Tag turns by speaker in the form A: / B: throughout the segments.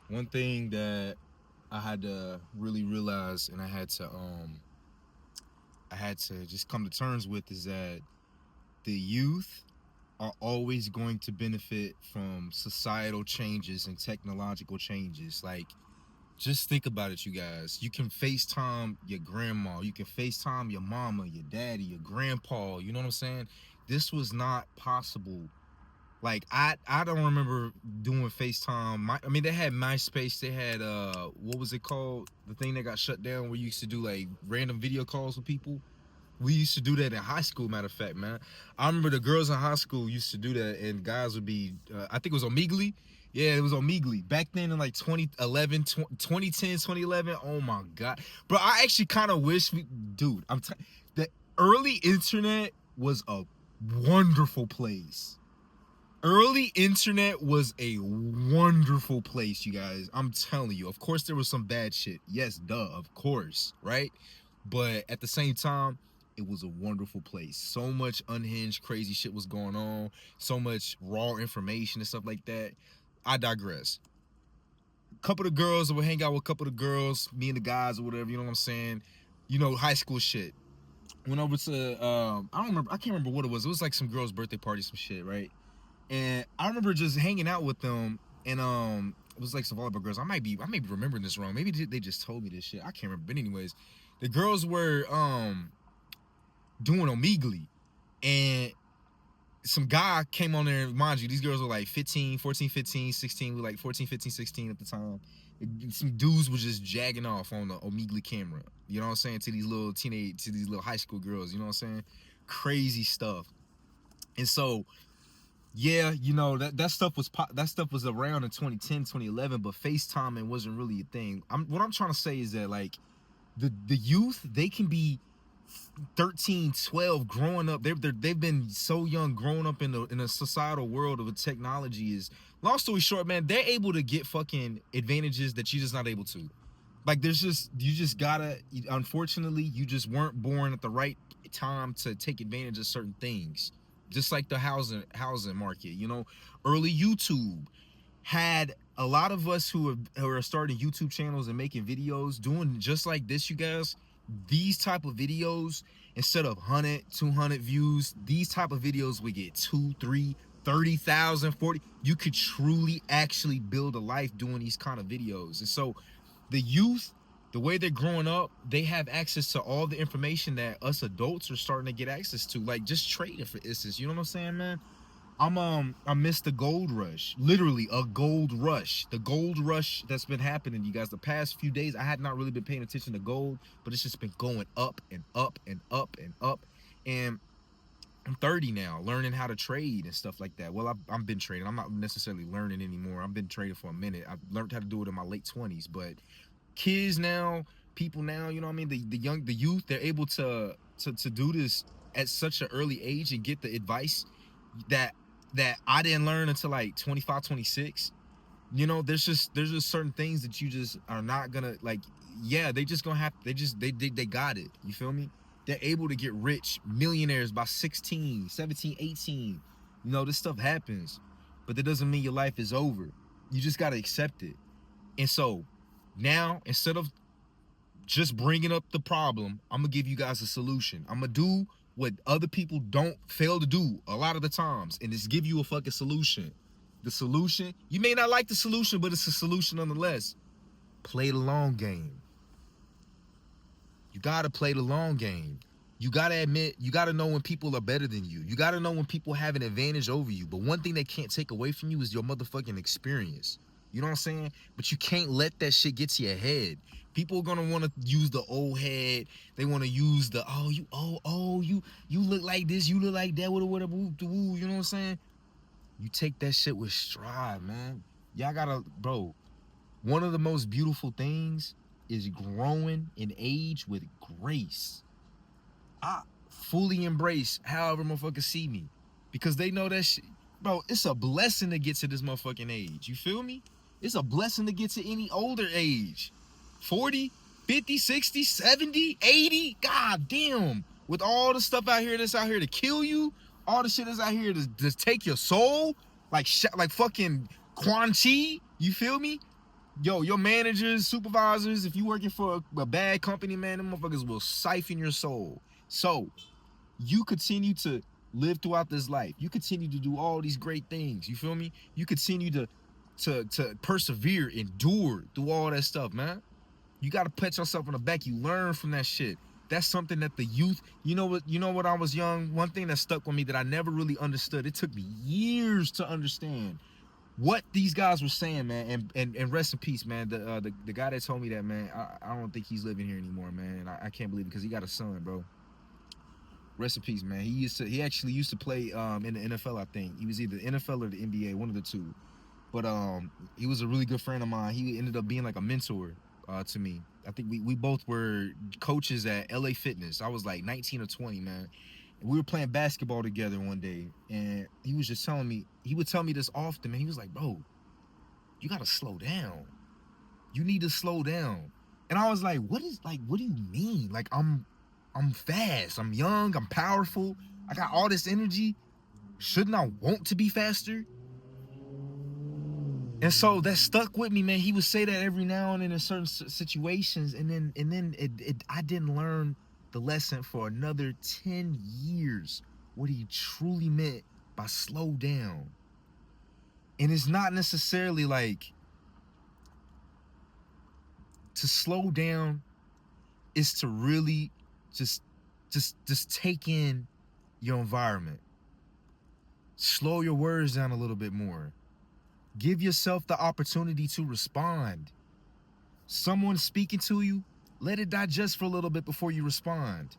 A: One thing that I had to really realize, and I had to just come to terms with, is that the youth are always going to benefit from societal changes and technological changes. Like, just think about it, you guys. You can FaceTime your grandma, you can FaceTime your mama, your daddy, your grandpa. You know what I'm saying? This was not possible. Like, I don't remember doing FaceTime. I mean, they had MySpace. They had what was it called? The thing that got shut down where you used to do like random video calls with people. We used to do that in high school. Matter of fact, man, I remember the girls in high school used to do that, and guys would be. I think it was Omegle. Yeah, it was Omegle back then in like 2011, 2010, 2011. Oh my god, bro! I actually kind of wish dude. The early internet was a wonderful place. Early internet was a wonderful place, you guys. I'm telling you. Of course, there was some bad shit. Yes, duh, of course, right? But at the same time, it was a wonderful place. So much unhinged, crazy shit was going on. So much raw information and stuff like that. I digress. A couple of girls would hang out with a couple of girls, me and the guys or whatever. You know what I'm saying? You know, high school shit. Went over to I don't remember. I can't remember what it was. It was like some girl's birthday party, some shit, right? And I remember just hanging out with them, and it was like some volleyball girls. I may be remembering this wrong. Maybe they just told me this shit. I can't remember. But anyways, the girls were doing Omegle, and some guy came on there. Mind you, these girls were like 15, 14, 15, 16. We were like 14, 15, 16 at the time. Some dudes were just jagging off on the Omegle camera. You know what I'm saying? To these little to these little high school girls. You know what I'm saying? Crazy stuff. And so, yeah, you know, that stuff was around in 2010, 2011, but FaceTiming wasn't really a thing. What I'm trying to say is that, like, the youth, they can be 13, 12, growing up. They've been so young, growing up in a societal world of technology. Is long story short, man, they're able to get fucking advantages that you're just not able to. Like, you just gotta, unfortunately, you just weren't born at the right time to take advantage of certain things. Just like the housing market, you know, early YouTube had a lot of us who are starting YouTube channels and making videos doing just like this, you guys. These type of videos, instead of 100, 200 views, these type of videos we get 2, 3, 30,000, 40. You could truly actually build a life doing these kind of videos. And so the youth, the way they're growing up, they have access to all the information that us adults are starting to get access to. Like, just trading, for instance. You know what I'm saying, man? I missed the gold rush. Literally a gold rush. The gold rush that's been happening, you guys. The past few days, I had not really been paying attention to gold, but it's just been going up and up and up and up. And I'm 30 now, learning how to trade and stuff like that. Well, I've been trading. I'm not necessarily learning anymore. I've been trading for a minute. I've learned how to do it in my late 20s. But kids now, people now, you know what I mean? The youth, they're able to do this at such an early age and get the advice that I didn't learn until like 25, 26. You know, there's just certain things that you just are not gonna like. Yeah, they just gonna have. They got it. You feel me? They're able to get rich, millionaires by 16, 17, 18. You know, this stuff happens, but that doesn't mean your life is over. You just gotta accept it. And so now, instead of just bringing up the problem, I'm gonna give you guys a solution. I'm gonna do what other people don't fail to do a lot of the times, and just give you a fucking solution. The solution, you may not like the solution, but it's a solution nonetheless. Play the long game. You gotta play the long game. You gotta admit, you gotta know when people are better than you. You gotta know when people have an advantage over you. But one thing they can't take away from you is your motherfucking experience. You know what I'm saying? But you can't let that shit get to your head. People are gonna want to use the old head. They want to use the you look like this, you look like that, whatever, you know what I'm saying? You take that shit with stride, man. Y'all gotta, bro. One of the most beautiful things is growing in age with grace. I fully embrace however motherfuckers see me, because they know that shit, bro. It's a blessing to get to this motherfucking age. You feel me? It's a blessing to get to any older age. 40, 50, 60, 70, 80. God damn. With all the stuff out here that's out here to kill you, all the shit that's out here to take your soul, like fucking Quan Chi. You feel me? Yo, your managers, supervisors, if you working for a bad company, man, them motherfuckers will siphon your soul. So you continue to live throughout this life. You continue to do all these great things. You feel me? You continue to persevere, endure through all that stuff, man. You gotta pat yourself on the back. You learn from that shit. That's something that the youth, you know what I was young, one thing that stuck with me that I never really understood. It took me years to understand what these guys were saying, man. And rest in peace, man. The guy that told me that, man, I don't think he's living here anymore, man. I can't believe it because he got a son, bro. Rest in peace, man. He actually used to play in the NFL, I think. He was either NFL or the NBA, one of the two. But he was a really good friend of mine. He ended up being like a mentor to me. I think we both were coaches at LA Fitness. I was like 19 or 20, man. And we were playing basketball together one day, and he was just telling me, he would tell me this often, man. He was like, bro, you gotta slow down. You need to slow down. And I was like, what do you mean? Like I'm fast, I'm young, I'm powerful, I got all this energy. Shouldn't I want to be faster? And so that stuck with me, man. He would say that every now and then in certain situations, and then I didn't learn the lesson for another 10 years what he truly meant by slow down. And it's not necessarily like to slow down is to really just take in your environment. Slow your words down a little bit more. Give yourself the opportunity to respond. Someone speaking to you, let it digest for a little bit before you respond.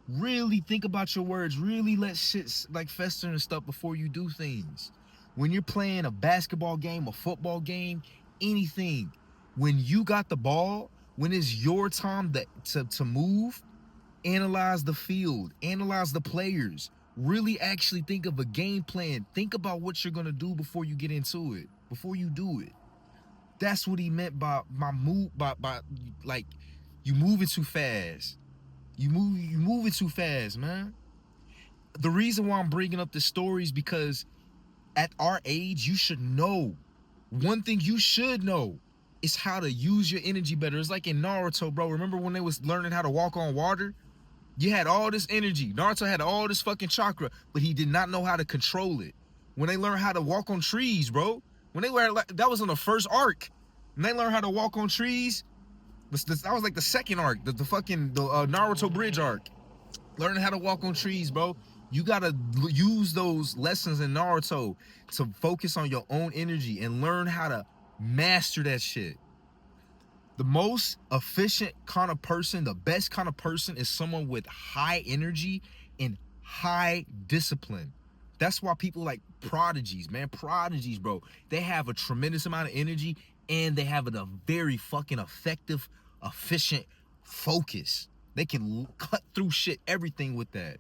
A: Really think about your words. Really let shit like fester and stuff before you do things. When you're playing a basketball game, a football game, anything, when you got the ball, when it's your time to move, analyze the field, analyze the players, really actually think of a game plan. Think about what you're gonna do before you get into it, before you do it. That's what he meant by my move, by like you moving too fast. You moving too fast, man. The reason why I'm bringing up this story is because at our age, you should know. One thing you should know is how to use your energy better. It's like in Naruto, bro. Remember when they was learning how to walk on water? You had all this energy. Naruto had all this fucking chakra, but he did not know how to control it. When they learned how to walk on trees, bro. When they learned, that was in the first arc. When they learned how to walk on trees, that was like the second arc, the Naruto bridge arc. Learning how to walk on trees, bro. You gotta use those lessons in Naruto to focus on your own energy and learn how to master that shit. The most efficient kind of person, the best kind of person is someone with high energy and high discipline. That's why people like prodigies, man. Prodigies, bro. They have a tremendous amount of energy and they have a very fucking effective, efficient focus. They can cut through shit, everything with that.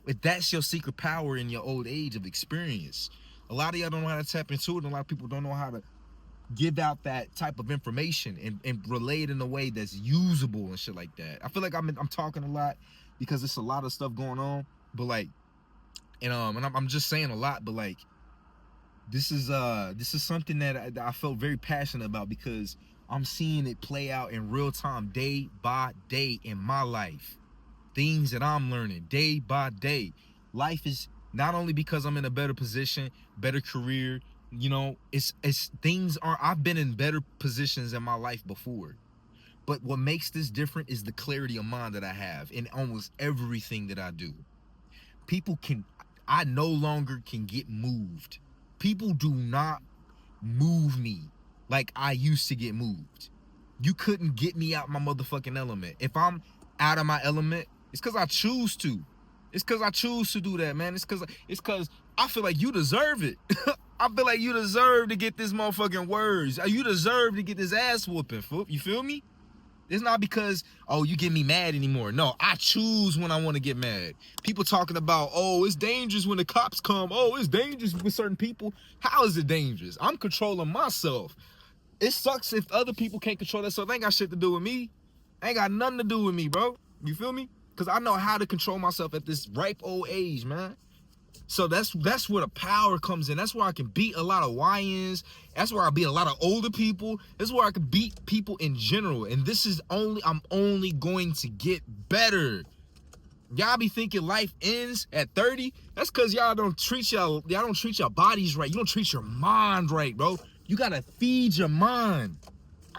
A: If that's your secret power in your old age of experience. A lot of y'all don't know how to tap into it, and a lot of people don't know how to give out that type of information and relay it in a way that's usable and shit like that. I feel like I'm talking a lot because there's a lot of stuff going on, but like, and I'm just saying a lot, but like, this is something that I felt very passionate about because I'm seeing it play out in real time, day by day in my life. Things that I'm learning day by day. Life is not only because I'm in a better position, better career, you know, it's things are, I've been in better positions in my life before. But what makes this different is the clarity of mind that I have in almost everything that I do. I no longer can get moved. People do not move me like I used to get moved. You couldn't get me out my motherfucking element. If I'm out of my element, it's because I choose to. It's because I choose to do that, man. It's because I feel like you deserve it. I feel like you deserve to get this motherfucking words. You deserve to get this ass whooping, fool. You feel me? It's not because, oh, you get me mad anymore. No, I choose when I want to get mad. People talking about, oh, it's dangerous when the cops come. Oh, it's dangerous with certain people. How is it dangerous? I'm controlling myself. It sucks if other people can't control that stuff. It ain't got shit to do with me. Ain't got nothing to do with me, bro. You feel me? Because I know how to control myself at this ripe old age, man. So that's where the power comes in. That's where I can beat a lot of YNs. That's where I beat a lot of older people. This is where I can beat people in general. And this is I'm only going to get better. Y'all be thinking life ends at 30. That's because y'all don't treat your bodies right. You don't treat your mind right, bro. You gotta feed your mind.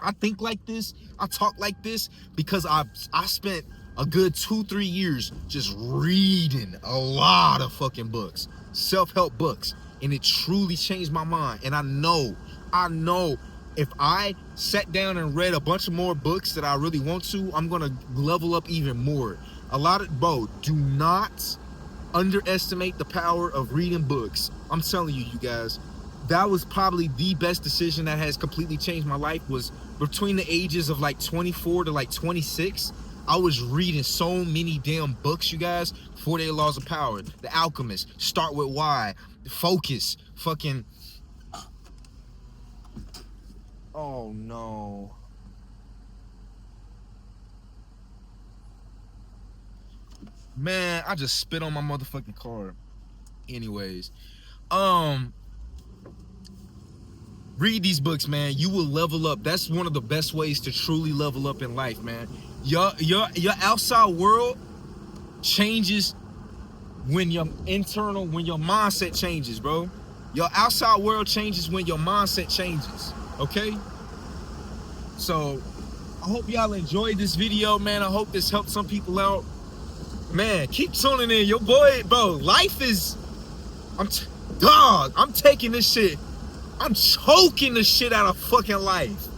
A: I think like this, I talk like this because I spent a good 2-3 years just reading a lot of fucking books, self-help books, and it truly changed my mind. And I know if I sat down and read a bunch of more books that I really want to, I'm gonna level up even more. Bro, do not underestimate the power of reading books. I'm telling you, you guys, that was probably the best decision that has completely changed my life. Was between the ages of like 24 to like 26. I was reading so many damn books, you guys. 48 Laws of Power, The Alchemist, Start With Why, Focus, fucking... Oh no. Man, I just spit on my motherfucking car. Anyways, read these books, man. You will level up. That's one of the best ways to truly level up in life, man. Your outside world changes when your mindset changes, bro. Your outside world changes when your mindset changes, okay? So, I hope y'all enjoyed this video, man. I hope this helped some people out. Man, keep tuning in. Your boy, bro, life is... I'm taking this shit. I'm choking the shit out of fucking life.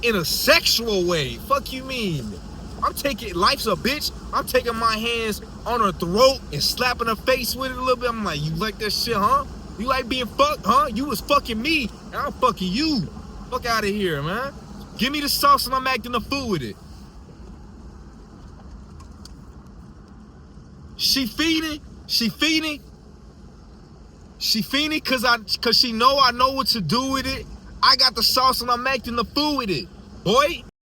A: In a sexual way. Fuck you mean? Life's a bitch. I'm taking my hands on her throat and slapping her face with it a little bit. I'm like, you like that shit, huh? You like being fucked, huh? You was fucking me, and I'm fucking you. Fuck out of here, man. Give me the sauce and I'm acting the fool with it. She feeding cause she know I know what to do with it. I got the sauce and I'm acting the fool with it. Boy,